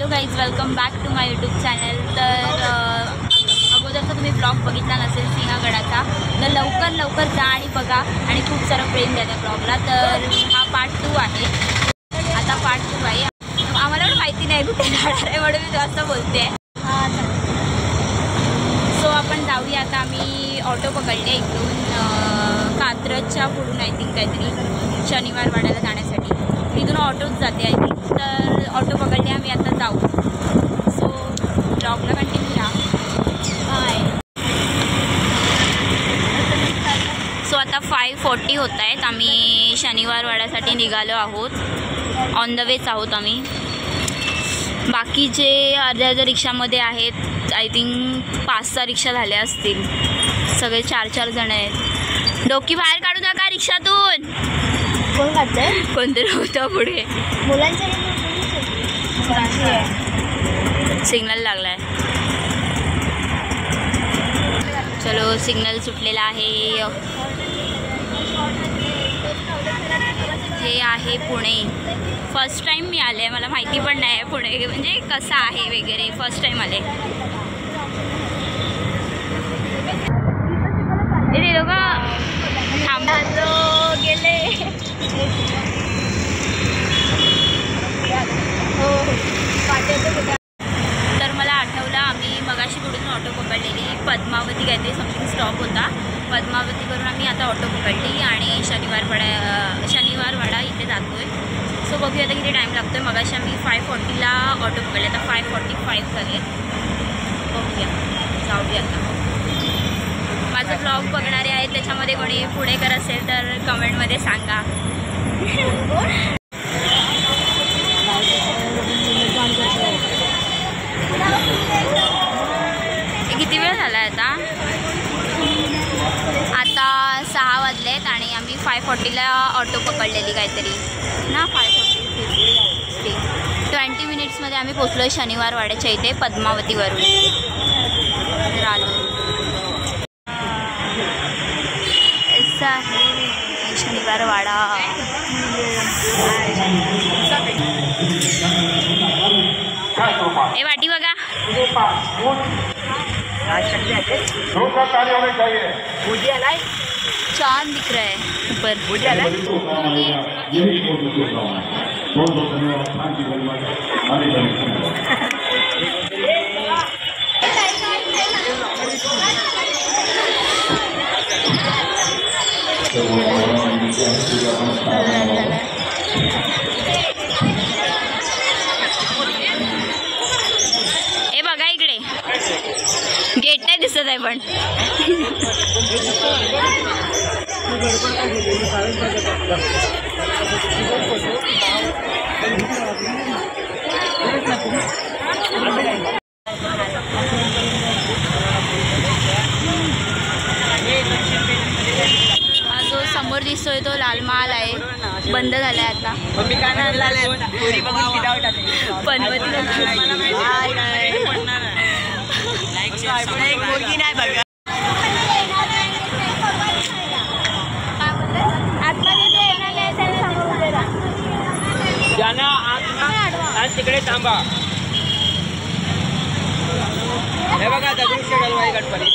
Hello guys, welcome back to my YouTube channel. तर अगोदरचा तुम्ही ब्लॉग बघितला नसेल सिंहगडाचा, तर लवकर जा आणि बघा आणि खूप सारं प्रेम द्या त्या ब्लॉगला। तर हा पार्ट 2 आहे, आता पार्ट 2 आहे। आम्हाला पण माहिती नाही कुठे जाणार आहे म्हणून मी जास्त बोलते। सो आपण जाऊया आता। आम्ही ऑटो पकडले इकडून कात्रजच्या पुढून आय थिंक काहीतरी शनिवार वाड्याला जाण्यासाठी। मी इथून ऑटोच जाते आय थिंक, तर ऑटो पकडले आम्ही, आता जाऊ। सो ब्लॉगला कंटिन्यू राहा। बाय। सो आता 5:40 होत आहेत। आम्ही शनिवार वाड्यासाठी निघालो आहोत, ऑन द वेच आहोत आम्ही। बाकीचे अर्ध्या रिक्षामध्ये आहेत, आय थिंक 5-6 रिक्षा झाल्या असतील, सगळे 4-4 जण आहेत। डोकी बाहेर काढू नका रिक्षातून। कोण काढतंय? कोणतरी होतं पुढे, मुलांच्या सिग्नल लागलाय। चलो, सिग्नल सुटलेला आहे। हे आहे पुणे। फर्स्ट टाइम मी आले, मला माहिती पण नाही पुणे म्हणजे कसं आहे वगैरे, फर्स्ट टाइम आले। हे लोक थांबा गेले। तर मला आठवलं, आम्ही मगाशी पुढून ऑटो पकडलेली, पद्मावती काहीतरी समथिंग स्टॉप होता, पद्मावती करून आम्ही आता ऑटो पकडली आणि शनिवार वाडा इथे जातोय। सो बघूया आता किती टाईम लागतोय। मगाशी आम्ही 5:40ला ऑटो पकडले, आता 5:45 झाले। बघूया, जाऊया आता। माझं ब्लॉग बघणारे आहेत, त्याच्यामध्ये कोणी पुणेकर असेल तर कमेंटमध्ये सांगा। किती वेळ झाला आहे आता 6 वाजलेत आणि आम्ही 5:40ला ऑटो पकडलेली काहीतरी ना, 5:40 20 मिनिट्समध्ये आम्ही पोचलो शनिवार वाड्याच्या इथे पद्मावतीवरून। तर आलो, ऐसा है शनिवार वाडा। ए वाटी बघा, चांद दिख रहा है ऊपर। ए बघा इकडे, गेट नाही दिसत आहे पण। जो समोर दिसतोय तो लाल महाल आहे, बंद झालाय आता। तिकडे थांबा, हे बघा दगडूशेठ हलवाई गणपती।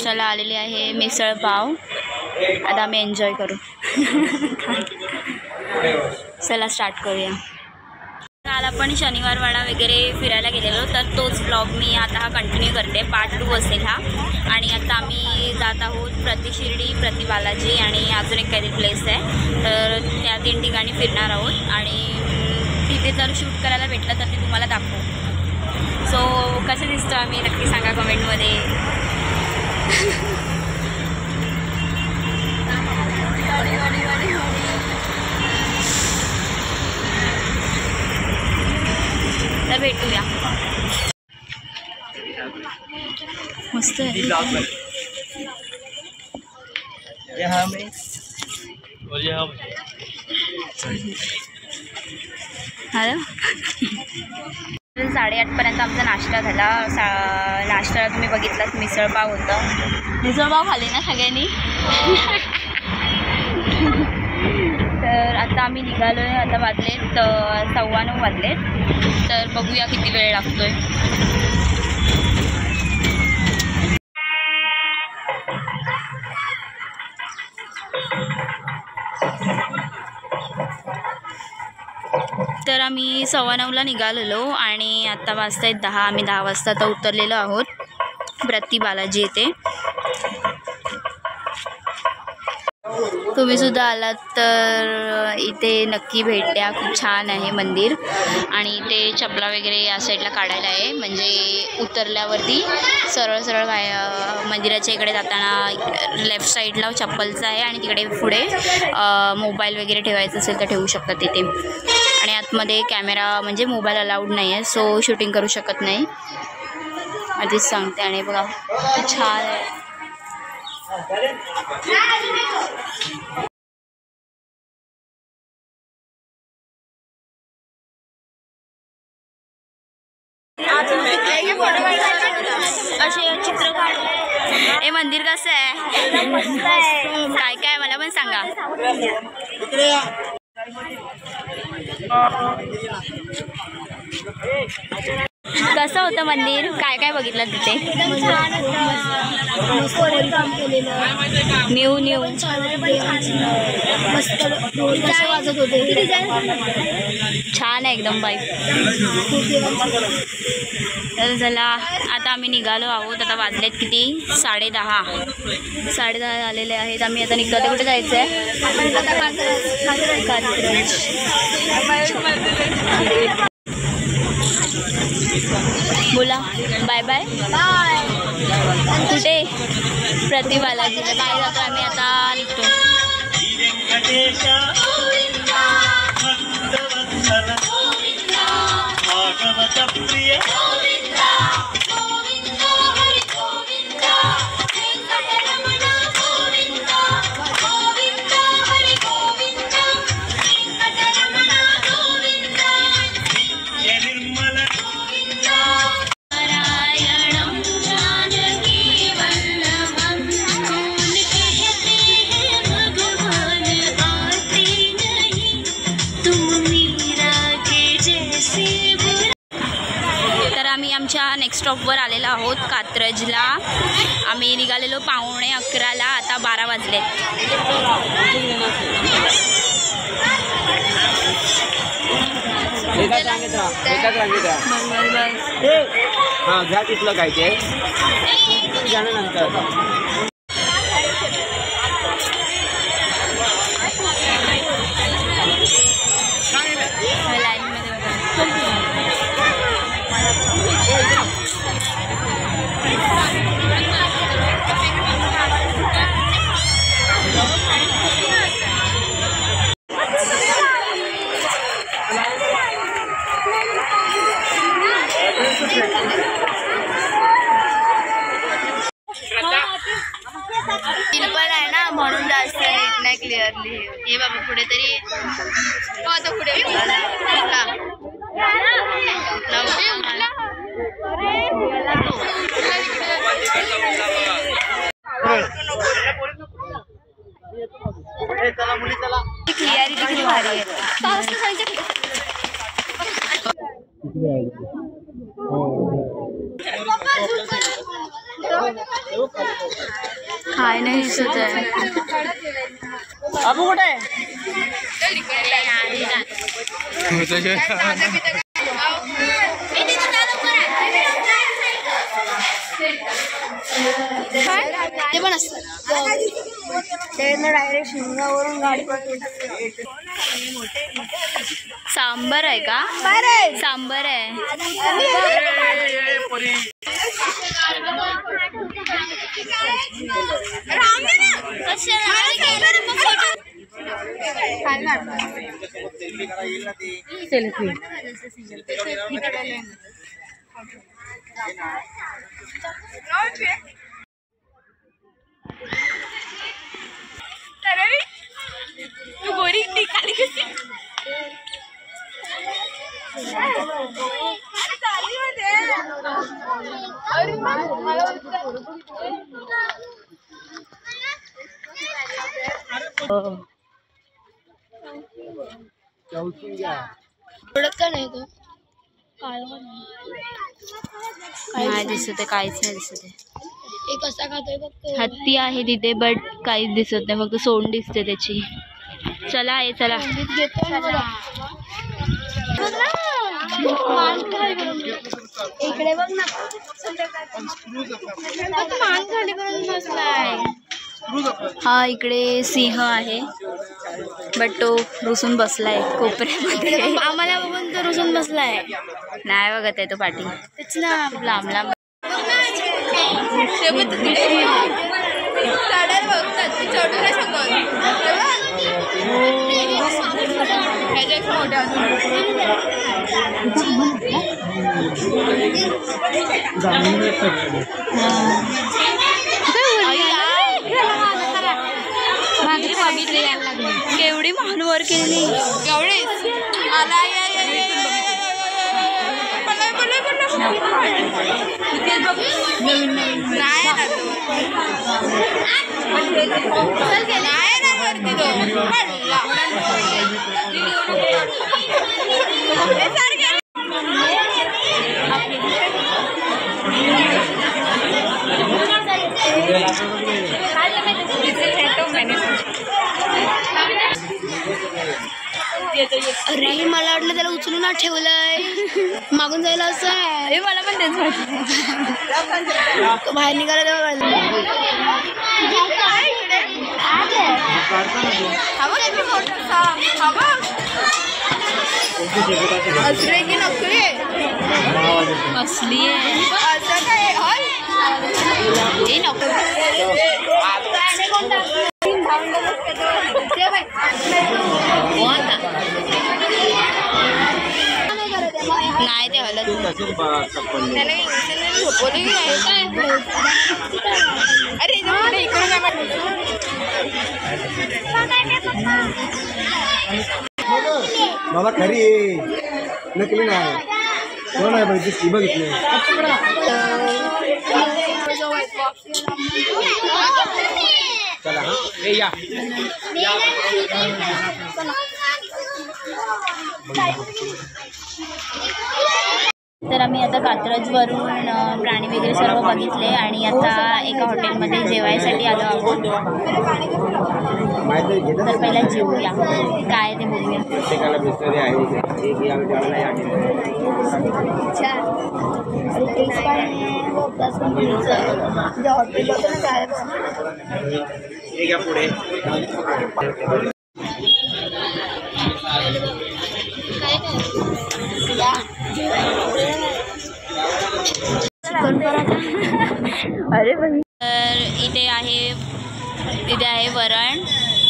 नाश्त्याला आलेले आहे मिसळ पाव. आता आम्ही एन्जॉय करू. चला स्टार्ट करूया. काल आपण शनिवार वाडा वगैरे फिरायला गेलेलो, तर तोच ब्लॉग मी आता हा कंटिन्यू करते. पार्ट 2 असेल हा. आणि आता आम्ही जात आहोत प्रति शिर्डी, प्रति बालाजी आणि अजून एक काहीतरी प्लेस आहे, तर त्या 3 ठिकाणी फिरणार आहोत. आणि तिथे जर शूट करायला भेटलं तर ते तुम्हाला दाखवू. सो कसं दिसतं आम्ही नक्की सांगा कमेंटमध्ये. तर भेटूया. मस्त आहे. हॅलो. 8:30पर्यंत आमचा नाश्ता झाला. नाश्त्याला तुम्ही बघितलात मिसळपाव होतं. मिसळपाव खाल्ली ना सगळ्यांनी. तर आता आम्ही निघालो आहे. आता वाजलेत 9:15 वाजलेत. तर बघूया किती वेळ लागतोय. तर आम्ही 9:15ला निघालेलो आणि आता वाजता आहेत 10. आम्ही 10 वाजता आता उतरलेलो आहोत प्रति बालाजी येथे. तुम्ही सुद्धा आलात तर इथे नक्की भेट द्या. खूप छान आहे मंदिर. आणि इथे चपला वगैरे या साईडला काढायला आहे, म्हणजे उतरल्यावरती सरळ सरळ मंदिराच्या इकडे जाताना लेफ्ट साईडला चप्पलचं आहे आणि तिकडे पुढे मोबाईल वगैरे ठेवायचं असेल तर ठेवू शकतात तिथे. आणि आतमध्ये कॅमेरा म्हणजे मोबाईल अलाउड नाही आहे, सो शूटिंग करू शकत नाही आधीच सांगते. आणि बघा छान आहे. असे चित्र काढले. हे मंदिर कसं आहे? काय काय मला पण सांगा. कसं होतं मंदिर? काय काय बघितलं तिथे? न्यू न्यू छान आहे एकदम बाईक. तर चला आता आम्ही निघालो आहोत. आता वाजलेत किती? 10:30 आलेले आहेत. आम्ही आता निघतो. आता कुठे जायचं आहे? बोला बाय बाय. कुठे? प्रति बालाजीला बाय जातो आम्ही. आता निघतो. आमच्या नेक्स्ट स्टॉपवर आलेलो आहोत कात्रजला. आम्ही निघालेलो 11:15ला. आता 12 वाजलेत. हां घ्या तिथलं काय ते नंतर. पण आहे ना म्हणून जास्त येत नाही क्लिअरली. हे बाबा पुढे तरी आता पुढे क्लिअरिटी किती भारी आहे. काय नाही दिसत आहे. अबू कुठे आहे? ते पण असतं ते डायरेक्ट शिंगावरून गाडी सांबर आहे का? सांबर आहे. तू गोरी खाली कशी नाही दिसत आहे, काहीच नाही दिसत आहे. हत्ती आहे तिथे बट काहीच दिसत नाही, फक्त सोंड दिसते त्याची. चला आहे चला. इकडे बघ ना, हा इकडे सिंह आहे बट तो रुसून बसलाय कोपऱ्यामध्ये. आम्हाला बघून तो रुसून बसलाय. नाही बघत आहे तो पाठी, तेच ना लांब लांब. केवढी महानवर केली अरे मला वाटलं त्याला उचलून ना ठेवलंय, मागून जायला असं आहे. मला पण तेच वाटलं. बाहेर निघाला असली की नकली असली आहे असं काय नाही ते हलत अरे मला खरी नकली नाही कोण आहे बघितली बघितली. चला या तर आम्ही आता कात्रजवरून प्राणी वगैरे सर्व बघितले आणि आता एका हॉटेलमध्ये जेवायसाठी आलो आहोत. तर पहिला जेवूया, काय ते बघूया. प्रत्येकाला बिस्लरी आहे एक या पुढे अरे तर इथे आहे वरण,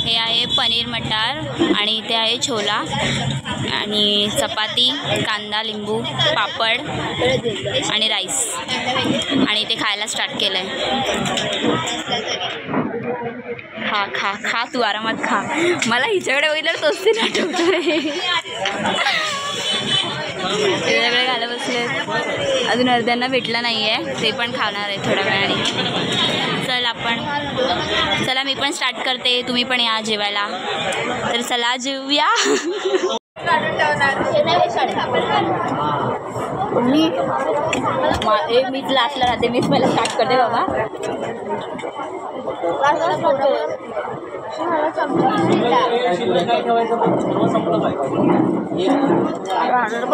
हे आहे पनीर मटार आणि इथे आहे छोला आणि चपाती, कांदा, लिंबू, पापड आणि राईस. आणि इथे खायला स्टार्ट केलं आहे. खा खा खा तू आरामात खा. मला हिच्याकडे बघितलं तोच आठवतोय. सगळे घाला बसले, अजून अर्ध्यांना भेटला नाही आहे, ते पण खाणार आहे थोड्या वेळाने. चला मी पण स्टार्ट करते, तुम्ही पण या जेवायला. तर चला जेवूया. मीच लास्टला राहते, मीच पहिला स्टार्ट करते बाबा.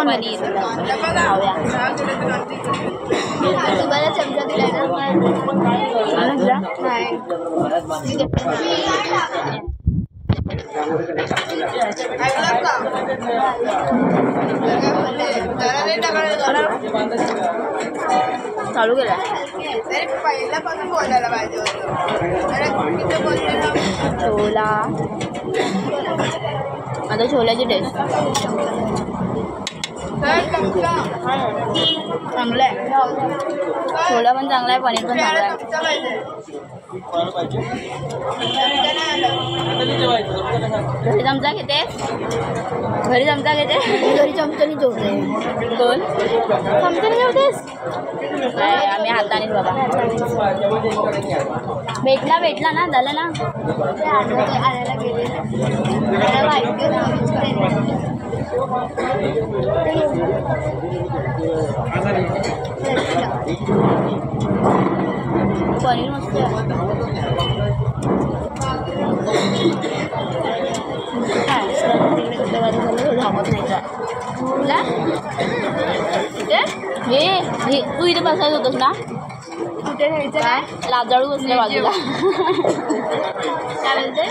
पनीर तुम्हाला चमचा दिलाय चालू केला पहिल्यापासून बोलायला पाहिजे छोला. आता छोल्याची टेस्ट चांगला आहे, छोला पण चांगला आहे, पनीर पण चांगला आहे. घरी चमचा घेते, घरी चमचा घेते, घरी चमच्याने जेवते. कोण चमच्याने जेवतेस? नाही, आम्ही हातानेच बाबा. भेटला ना, झालं ना. आणायला गेले पनीर मस्त आहे. धावत नाही का हे तू इथे बसायचं होतंस ना? कुठे घ्यायचं काय? लाजाळू बसले बाजूला. काय बोलते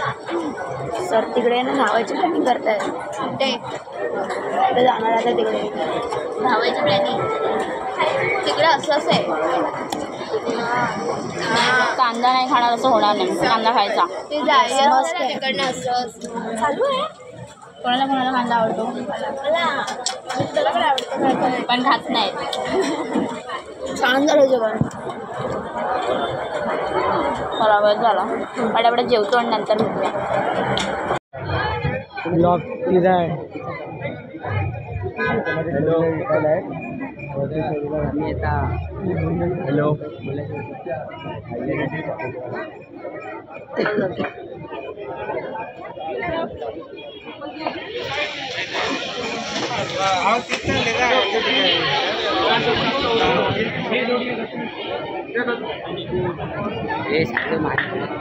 सर? तिकडे ना धावायची प्लॅनिंग करताय. कुठे जाणार आता? तिकडे धावायची प्लॅनिंग. तिकडे असं आहे, कांदा नाही खाणार असं होणार नाही, कांदा खायचा. ते जायचं तिकडनं असं चालू आहे. कोणाला कोणाला कांदा आवडतो? मला पण आवडतो, पण खात नाही. छान झालं जेवण, बरोबर झाला. पटापट जेवतो आणि नंतर भेटूया. ब्लॉग किती आहे? हॅलो हॅलो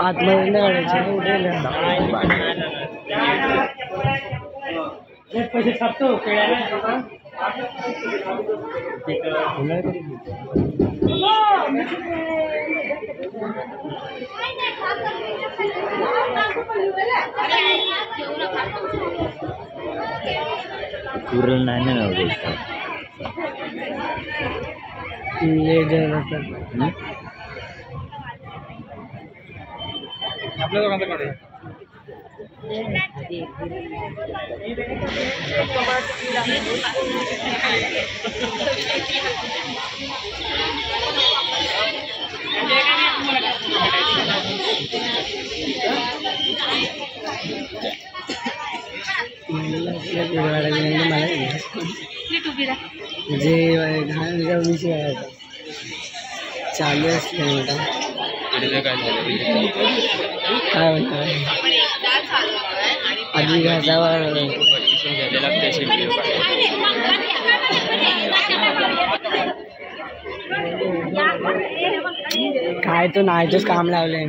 आतमध्ये पैसे छापतो पूर्ण नाही ना आपल्या दोघांकडे जे घाण विषय चालू असते मोठा काय म्हणतात आधी घासावर काय तो नाहीतोच काम लावलंय.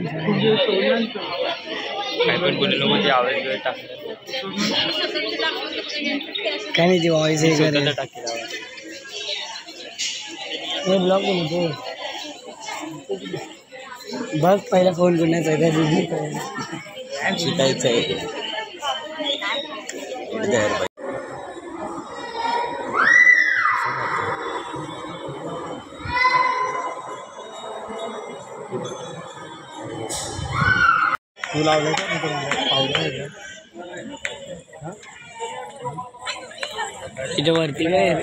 काय पण बोललो म्हणजे आवाज टाकलं काय नाही, ती व्हॉइस हे करत टाकली ब्लॉग बोलतो बघ. पहिला फोन करण्याचा शिकायचं आहे. तू लावलं का पावडर तिथे वरती काय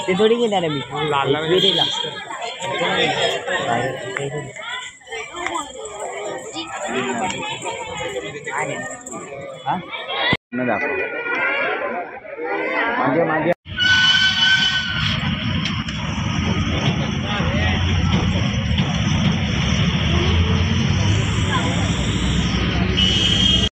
ते थोडी घेणार आहे मी लाल मागे